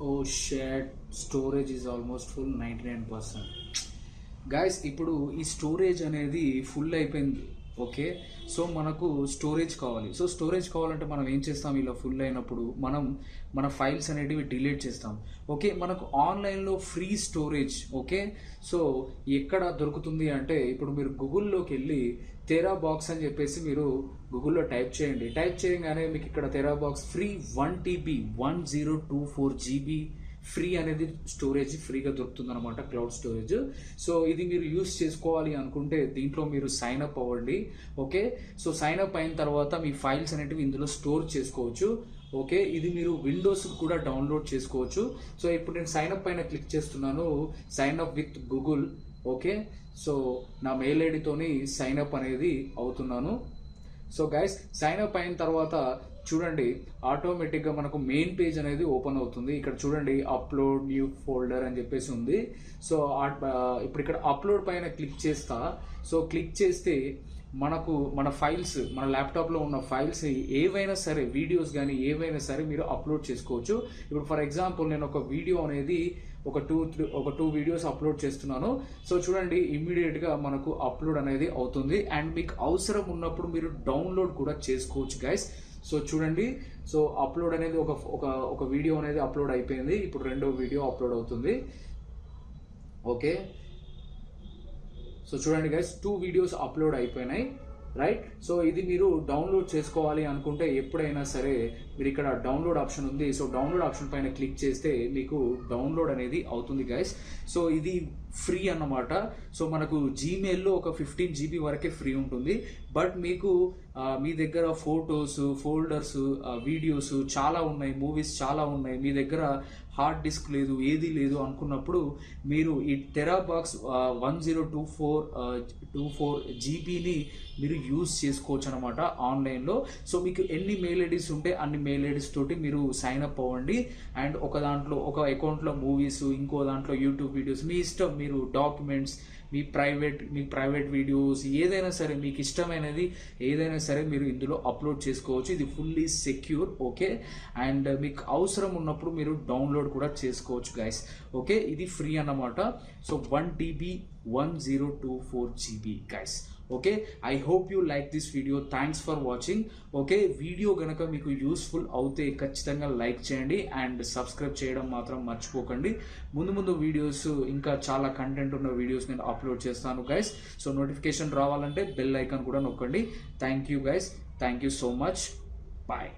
Oh shit, storage is almost full 99%. Guys ఇప్పుడు ఈ storage అనేది ఫుల్ అయిపోయింది. ఓకే, సో మనకు స్టోరేజ్ కావాలి. సో స్టోరేజ్ కావాలంటే మనం ఏం చేస్తాం, ఇలా ఫుల్ అయినప్పుడు మనం మన ఫైల్స్ అనేటివి డిలీట్ చేస్తాం. ఓకే, మనకు ఆన్లైన్లో ఫ్రీ స్టోరేజ్. ఓకే, సో ఎక్కడ దొరుకుతుంది అంటే ఇప్పుడు మీరు గూగుల్లోకి వెళ్ళి తెరా బాక్స్ అని చెప్పేసి మీరు గూగుల్లో టైప్ చేయండి. టైప్ చేయగానే మీకు ఇక్కడ TeraBox free 1 TB 1024 GB free అనేది స్టోరేజ్ ఫ్రీగా దొరుకుతుంది అనమాట, క్లౌడ్ స్టోరేజ్. సో ఇది మీరు యూస్ చేసుకోవాలి అనుకుంటే దీంట్లో మీరు సైన్ అప్ అవ్వండి. ఓకే, సో సైన్ అప్ అయిన తర్వాత మీ ఫైల్స్ అనేటివి ఇందులో స్టోర్ చేసుకోవచ్చు. ఓకే, ఇది మీరు విండోస్ కూడా డౌన్లోడ్ చేసుకోవచ్చు. సో ఇప్పుడు నేను సైన్ అప్ పైన క్లిక్ చేస్తున్నాను, sign up with Google. Okay, so నా మెయిల్ ఐడితోని సైన్ అప్ అనేది అవుతున్నాను. సో గైస్, సైన్ అప్ అయిన తర్వాత చూడండి ఆటోమేటిక్గా మనకు మెయిన్ పేజ్ అనేది ఓపెన్ అవుతుంది. ఇక్కడ చూడండి అప్లోడ్ న్యూ ఫోల్డర్ అని చెప్పేసి ఉంది. సో ఇప్పుడు ఇక్కడ అప్లోడ్ పైన క్లిక్ చేస్తా. సో క్లిక్ చేస్తే మనకు మన ఫైల్స్, మన ల్యాప్టాప్లో ఉన్న ఫైల్స్ ఏవైనా సరే, వీడియోస్ కానీ ఏవైనా సరే మీరు అప్లోడ్ చేసుకోవచ్చు. ఇప్పుడు ఫర్ ఎగ్జాంపుల్ నేను ఒక వీడియో అనేది ఒక టూ వీడియోస్ అప్లోడ్ చేస్తున్నాను. సో చూడండి ఇమ్మీడియట్గా మనకు అప్లోడ్ అనేది అవుతుంది. అండ్ మీకు అవసరం ఉన్నప్పుడు మీరు డౌన్లోడ్ కూడా చేసుకోవచ్చు గైస్. సో చూడండి, సో అప్లోడ్ అనేది ఒక వీడియో అనేది అప్లోడ్ అయిపోయింది. ఇప్పుడు రెండో వీడియో అప్లోడ్ అవుతుంది. ఓకే, సో చూడండి గైస్, 2 వీడియోస్ అప్లోడ్ అయిపోయినాయి. రైట్, సో ఇది మీరు డౌన్లోడ్ చేసుకోవాలి అనుకుంటే ఎప్పుడైనా సరే మీరు ఇక్కడ డౌన్లోడ్ ఆప్షన్ ఉంది. సో డౌన్లోడ్ ఆప్షన్ పైన క్లిక్ చేస్తే మీకు డౌన్లోడ్ అనేది అవుతుంది గైస్. సో ఇది ఫ్రీ అన్నమాట. సో మనకు జీమెయిల్లో ఒక 15 GB వరకే ఫ్రీ ఉంటుంది. బట్ మీకు మీ దగ్గర ఫొటోస్, ఫోల్డర్స్, వీడియోస్ చాలా ఉన్నాయి, మూవీస్ చాలా ఉన్నాయి, మీ దగ్గర హార్డ్ డిస్క్ లేదు, ఏది లేదు అనుకున్నప్పుడు మీరు ఈ టెరా బాక్స్ 1024 GBని మీరు యూజ్ చేసుకోవచ్చు అనమాట ఆన్లైన్లో. సో మీకు ఎన్ని మెయిల్ ఐడీస్ ఉంటే అన్ని మెయిల్ ఐడీస్ తోటి మీరు సైన్ అప్ అవ్వండి. అండ్ ఒక అకౌంట్లో మూవీస్, ఇంకో దాంట్లో యూట్యూబ్ వీడియోస్, మీ ఇష్టం, మీరు డాక్యుమెంట్స్, మీ ప్రైవేట్ వీడియోస్ ఏదైనా సరే, మీకు ఇష్టమైనది ఏదైనా సరే మీరు ఇందులో అప్లోడ్ చేసుకోవచ్చు. ఇది ఫుల్లీ సెక్యూర్. ఓకే, అండ్ మీకు అవసరం ఉన్నప్పుడు మీరు డౌన్లోడ్ కూడా చేసుకోవచ్చు గైస్. ఓకే, ఇది ఫ్రీ అన్నమాట. So 1 TB 1024 GB guys. Okay, I hope you like this video. Thanks for watching. Okay, video కనుక మీకు యూస్ఫుల్ అవుతే ఖచ్చితంగా లైక్ చేయండి అండ్ సబ్స్క్రైబ్ చేయడం మాత్రం మర్చిపోకండి. ముందు వీడియోస్, ఇంకా చాలా కంటెంట్ ఉన్న వీడియోస్ నేను అప్లోడ్ చేస్తాను గైస్. సో నోటిఫికేషన్ రావాలంటే బెల్ ఐకాన్ కూడా నొక్కండి. Thank you guys, thank you so much. Bye.